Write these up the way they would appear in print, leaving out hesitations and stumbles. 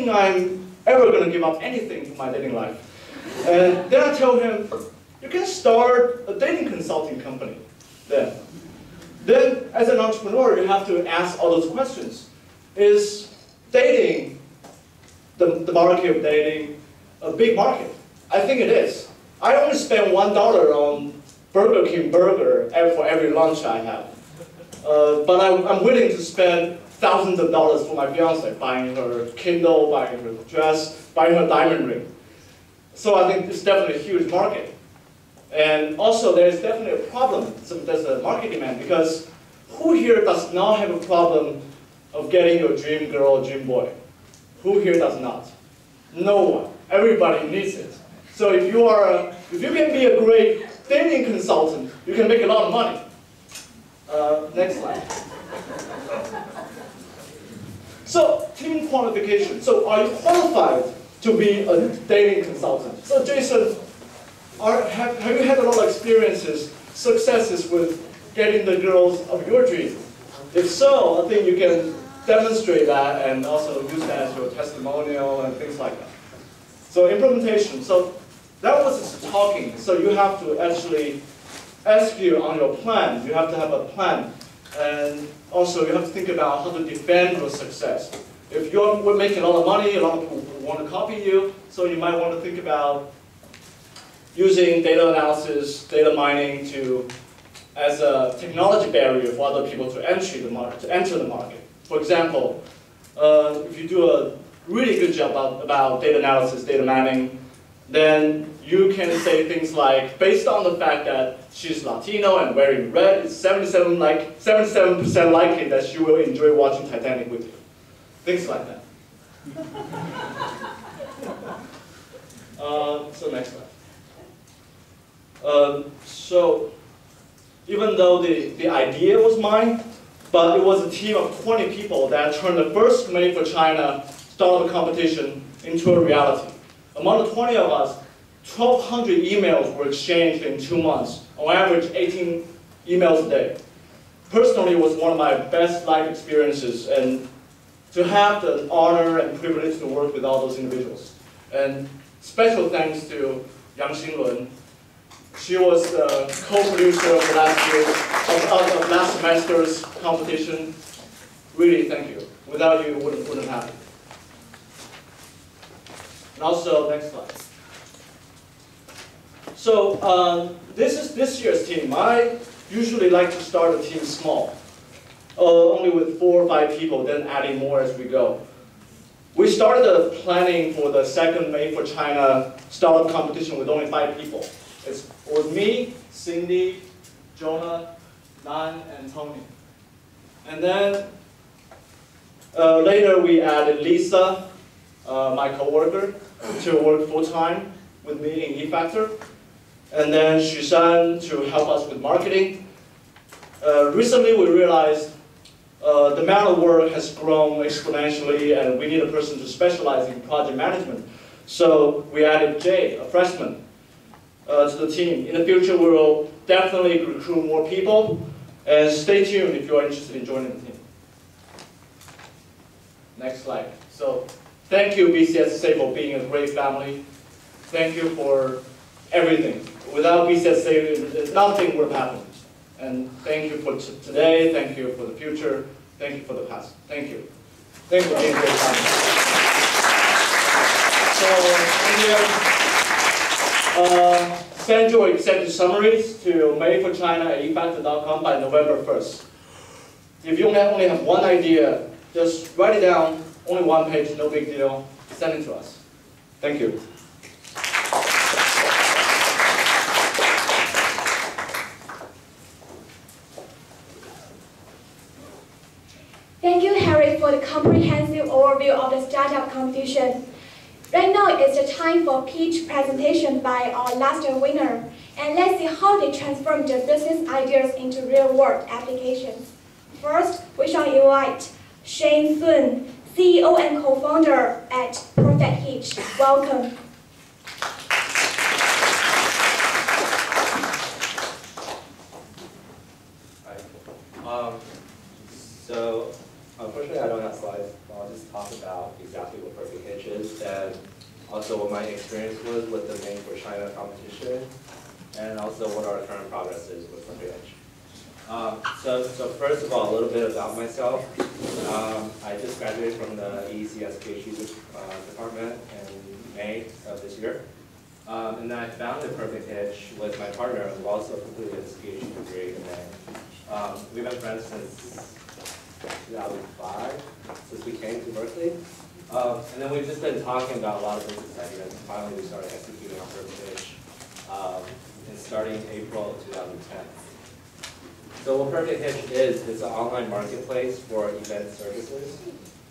think I'm ever going to give up anything for my dating life. And then I tell him, you can start a dating consulting company then. Then, as an entrepreneur, you have to ask all those questions. Is dating, the market of dating, a big market? I think it is. I only spend $1 on Burger King burger for every lunch I have. But I'm willing to spend thousands of dollars for my fiancée, buying her Kindle, buying her dress, buying her diamond ring. So I think it's definitely a huge market. And also, there's definitely a problem. So there's a market demand, because who here does not have a problem of getting your dream girl or dream boy? Who here does not? No one. Everybody needs it. So if you can be a great dating consultant, you can make a lot of money. Next slide. So team qualification. So are you qualified to be a dating consultant? So Jason, have you had a lot of experiences, successes with getting the girls of your dream? If so, I think you can demonstrate that and also use that as your testimonial and things like that. So implementation. So that was just talking. So you have to actually execute on your plan. You have to have a plan. And also you have to think about how to defend your success. If you're making a lot of money, a lot of people want to copy you, so you might want to think about using data analysis, data mining as a technology barrier for other people to enter the market. For example, if you do a really good job about data analysis, data mining, then you can say things like, based on the fact that she's Latino and wearing red, it's 77% likely that she will enjoy watching Titanic with you. Things like that. So next slide. So even though the idea was mine, but it was a team of 20 people that turned the first Made for China startup competition into a reality. Among the 20 of us, 1,200 emails were exchanged in 2 months, on average 18 emails a day. Personally, it was one of my best life experiences, and to have the honor and privilege to work with all those individuals. And special thanks to Yang Xinlun. She was the co-producer of last semester's competition. Really, thank you. Without you, it wouldn't happen. And also, next slide. So this is this year's team. I usually like to start a team small, only with 4 or 5 people, then adding more as we go. We started the planning for the second Made for China startup competition with only 5 people. It was me, Cindy, Jonah, Nan, and Tony. And then later we added Lisa, my coworker, to work full-time with me in eFactor. And then Xushan to help us with marketing. Recently we realized the amount of work has grown exponentially and we need a person to specialize in project management. So we added Jay, a freshman, to the team. In the future we will definitely recruit more people, and stay tuned if you are interested in joining the team. Next slide. So thank you BCSSA for being a great family. Thank you for everything. Without BCSSA, nothing would have happened. And thank you for today, thank you for the future, thank you for the past. Thank you. Thank you for being a great family. So, send your executive summaries to madeforchina@efactor.com by November 1st. If you only have one idea, just write it down, only 1 page, no big deal, send it to us. Thank you. Thank you, Harry, for the comprehensive overview of the startup competition. Right now, it's the time for pitch presentation by our last winner. And let's see how they transform their business ideas into real-world applications. First, we shall invite Shane Sun, CEO and co-founder at Perfect Hitch. Welcome. Hi. So, unfortunately, I don't have slides. I'll just talk about exactly what Perfect Hitch is, and also what my experience was with the Made for China competition, and also what our current progress is with Perfect Hitch. So first of all, a little bit about myself. I just graduated from the BCSSA department in May of this year. And then I founded Perfect Hitch with my partner, who also completed his PhD degree in May. We've been friends since 2005, since we came to Berkeley. And then we've just been talking about a lot of business ideas, and finally we started executing on Perfect Hitch starting April of 2010. So what Perfect Hitch is it's an online marketplace for event services,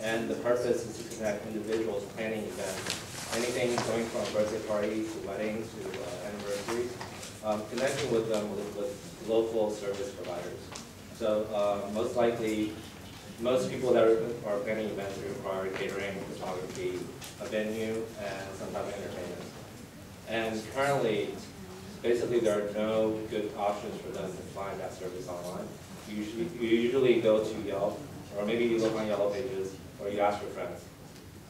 and the purpose is to connect individuals planning events, anything going from birthday parties to weddings to anniversaries, connecting with them with local service providers. So most likely, most people that are planning events require catering, photography, a venue, and some type of entertainment. And currently, basically there are no good options for them to find that service online. You usually go to Yelp, or maybe you look on Yellow Pages, or you ask your friends.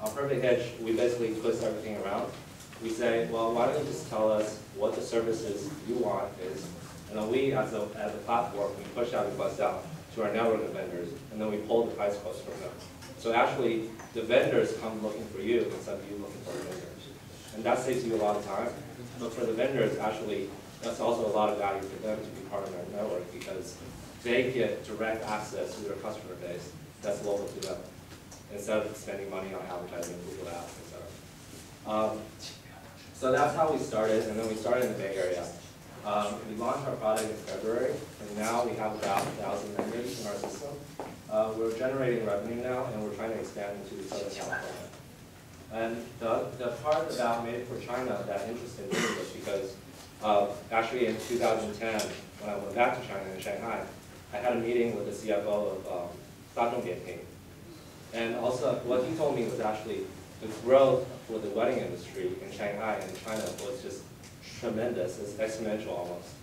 On Perfect Hitch, we basically twist everything around. We say, well, why don't you just tell us what the services you want is, and then we, as a platform, we push that request out to our network of vendors, and then we pull the price quotes from them. So actually, the vendors come looking for you instead of you looking for the vendors. And that saves you a lot of time. But for the vendors, actually, that's also a lot of value for them to be part of their network because they get direct access to their customer base that's local to them, instead of spending money on advertising, Google Ads, etc. So that's how we started, and then we started in the Bay Area. We launched our product in February, and now we have about 1,000 members in our system. We're generating revenue now, and we're trying to expand into Southern California. And the part about Made for China that interested me was because actually in 2010, when I went back to China in Shanghai, I had a meeting with the CFO of and also what he told me was actually the growth for the wedding industry in Shanghai and China was just tremendous. It's exponential almost.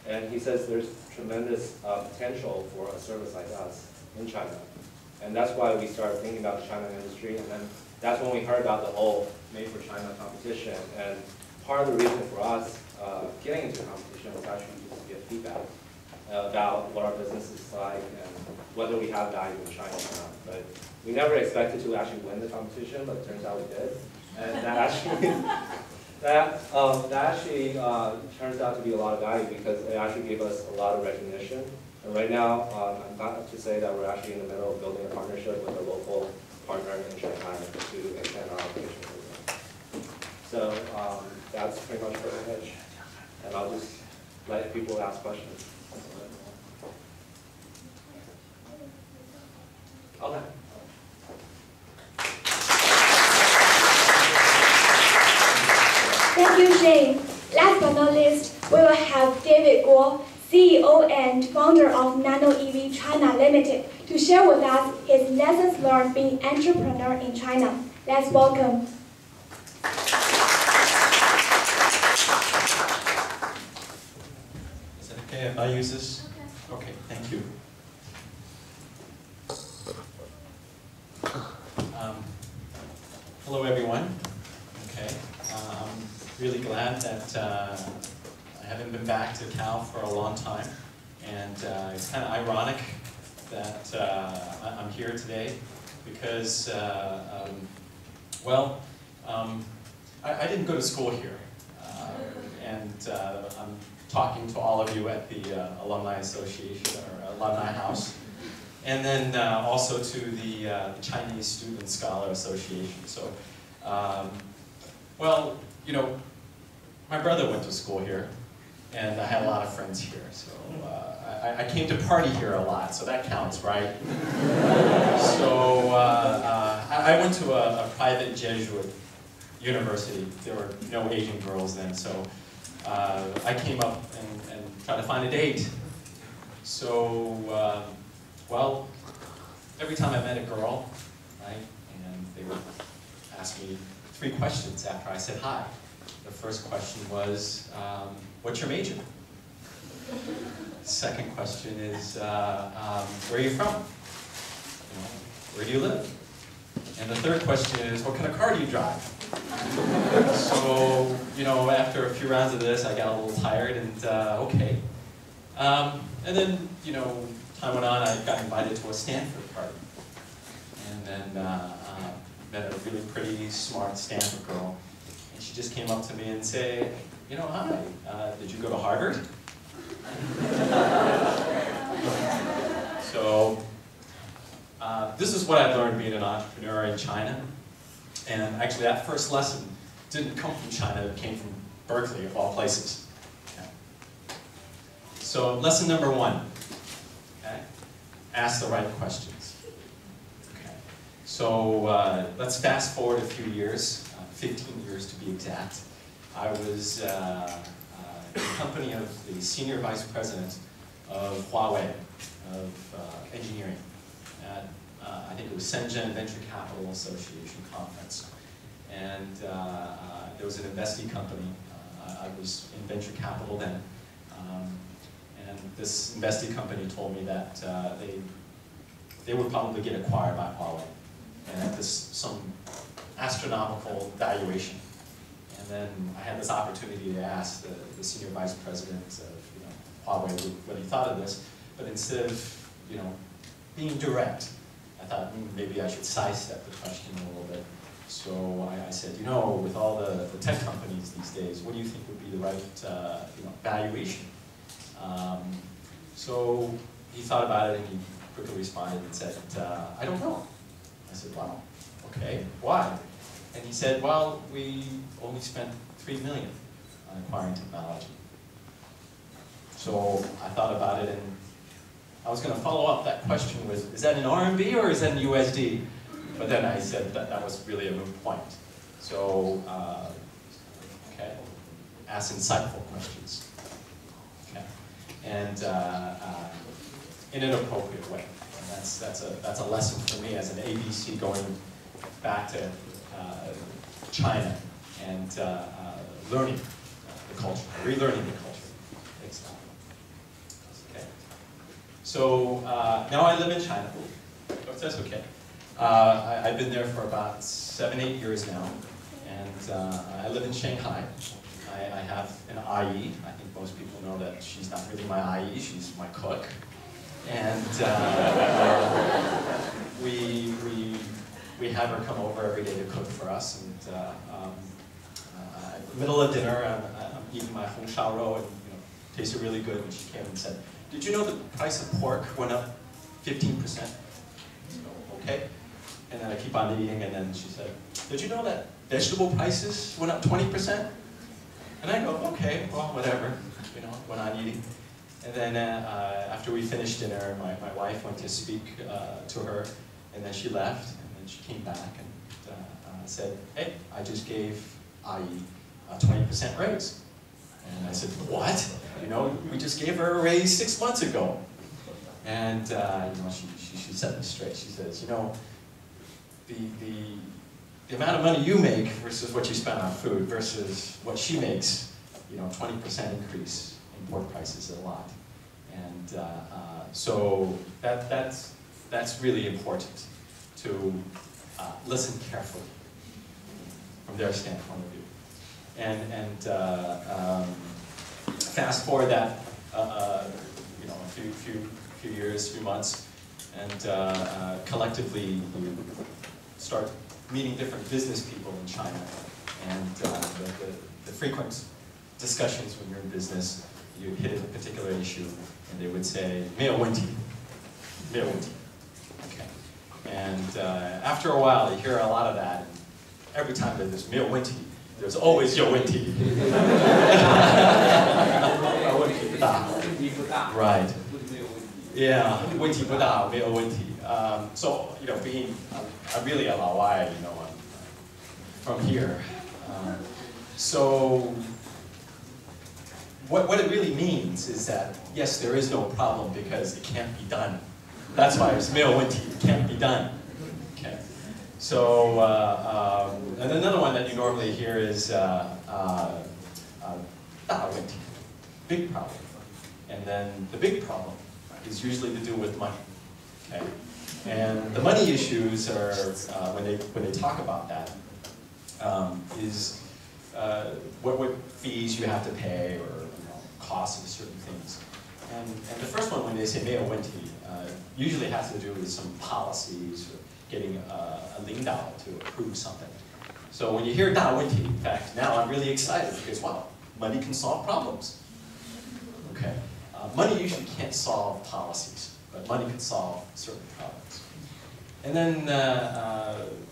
And he says there's tremendous potential for a service like us in China. And that's why we started thinking about the China industry. And then that's when we heard about the whole Made for China competition. And part of the reason for us getting into the competition was actually just to get feedback about what our business is like and whether we have value in China or not. But we never expected to actually win the competition, but it turns out we did. And that actually turns out to be a lot of value because it actually gave us a lot of recognition. And right now, I'm glad to say that we're actually in the middle of building a partnership with a local partner in Shanghai to extend our application program. So that's pretty much Perfect Hitch. And I'll just let people ask questions. Okay. Thank you, Shane. Last but not least, we will have David Guo, CEO and founder of Nano EV China Limited, to share with us his lessons learned being entrepreneur in China. Let's welcome. Is it okay if I use this? Okay, thank you. Hello, everyone. Okay, I'm really glad that I haven't been back to Cal for a long time, and it's kind of ironic that I'm here today because, I didn't go to school here, and I'm talking to all of you at the Alumni Association or Alumni House. And then also to the Chinese Student Scholar Association. So, well, you know, my brother went to school here, and I had a lot of friends here. So I came to party here a lot, so that counts, right? So I went to a private Jesuit university. There were no Asian girls then, so I came up and tried to find a date. So. Well, every time I met a girl, right, and they would ask me 3 questions after I said hi. The first question was, what's your major? Second question is, where are you from? You know, where do you live? And the third question is, what kind of car do you drive? So, you know, after a few rounds of this, I got a little tired and, okay. And then, you know, time went on, I got invited to a Stanford party. And then met a really pretty, smart Stanford girl. And she just came up to me and said, you know, hi, did you go to Harvard? So, this is what I've learned being an entrepreneur in China. And actually that first lesson didn't come from China, it came from Berkeley, of all places. Okay. So lesson number 1, okay? Ask the right questions. Okay. So let's fast forward a few years, 15 years to be exact. I was in the company of the senior vice president of Huawei, of engineering, at I think it was Shenzhen Venture Capital Association conference. And there was an investee company. I was in venture capital then. And this investee company told me that they would probably get acquired by Huawei. And at some astronomical valuation. And then I had this opportunity to ask the senior vice president of Huawei what he thought of this. But instead of being direct, I thought maybe I should sidestep the question a little bit. So I said, with all the tech companies these days, what do you think would be the right valuation? So he thought about it and he quickly responded and said, I don't know. I said, wow, okay, why? And he said, well, we only spent $3 million on acquiring technology. So I thought about it and I was going to follow up that question with, is that in RMB or is that in USD? But then I said that was really a moot point. So, okay, ask insightful questions. Okay, and in an appropriate way. And that's a lesson for me as an ABC going back to China and learning the culture, relearning the culture. So now I live in China. Oh, that's okay. I've been there for about 7-8 years now, and I live in Shanghai. I have an IE. I think most people know that she's not really my IE, she's my cook. And we have her come over every day to cook for us. And middle of dinner, I'm eating my Hong Shao Rou, and tasted really good. And she came and said, "Did you know the price of pork went up 15%? So, okay. And then I keep on eating, and then she said, "Did you know that vegetable prices went up 20%? And I go, okay, well, whatever, when I'm eating. And then after we finished dinner, my wife went to speak to her, and then she left, and then she came back and said, "Hey, I just gave IE a 20% raise." And I said, "What? We just gave her a raise 6 months ago." And she set me straight. She says, the amount of money you make versus what you spend on food versus what she makes, 20% increase in pork prices is a lot. And so that's really important to listen carefully from their standpoint of view. And fast forward that a few years, few months, and collectively you start meeting different business people in China, and the frequent discussions when you're in business, you hit a particular issue, and they would say, "没有问题, 没有问题." Okay. And after a while, you hear a lot of that, and every time that there's 没有问题, there's always 有问题. Right. Yeah, 问题不大, 没有问题. So, being really a Lao Wai, I'm from here. So, what it really means is that, yes, there is no problem because it can't be done. That's why it's 没有问题, it can't be done. Okay. So, and another one that you normally hear is 大问题, big problem. And then the big problem is usually to do with money. Okay. And the money issues are, when they talk about that, is what fees you have to pay or costs of certain things. And the first one, when they say 没有问题, usually has to do with some policies or getting a 领导 to approve something. So when you hear 大问题, in fact, now I'm really excited because, wow, money can solve problems. Okay, money usually can't solve policies, but money can solve certain problems. And then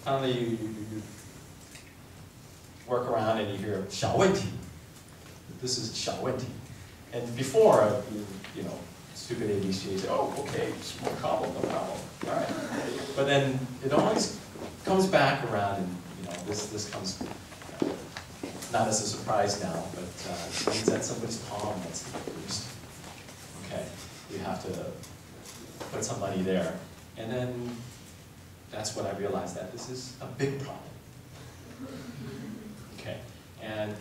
finally, you work around and you hear 小问题. This is 小问题. And before, stupid ABC, you say, oh, okay, small problem, no problem, all right. But then it always comes back around, and this comes not as a surprise now, but it means that somebody's palm gets bruised. Okay, you have to put some money there, and then that's when I realized that this is a big problem. Okay, and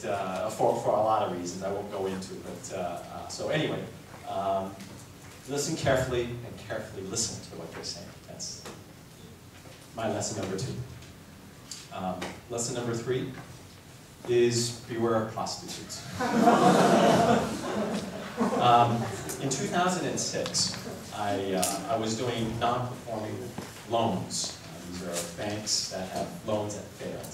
for a lot of reasons I won't go into, but so anyway, listen carefully and carefully listen to what they're saying. That's my lesson number 2. Lesson number 3 is beware of prostitutes. In 2006, I was doing non-performing loans. These are banks that have loans that failed.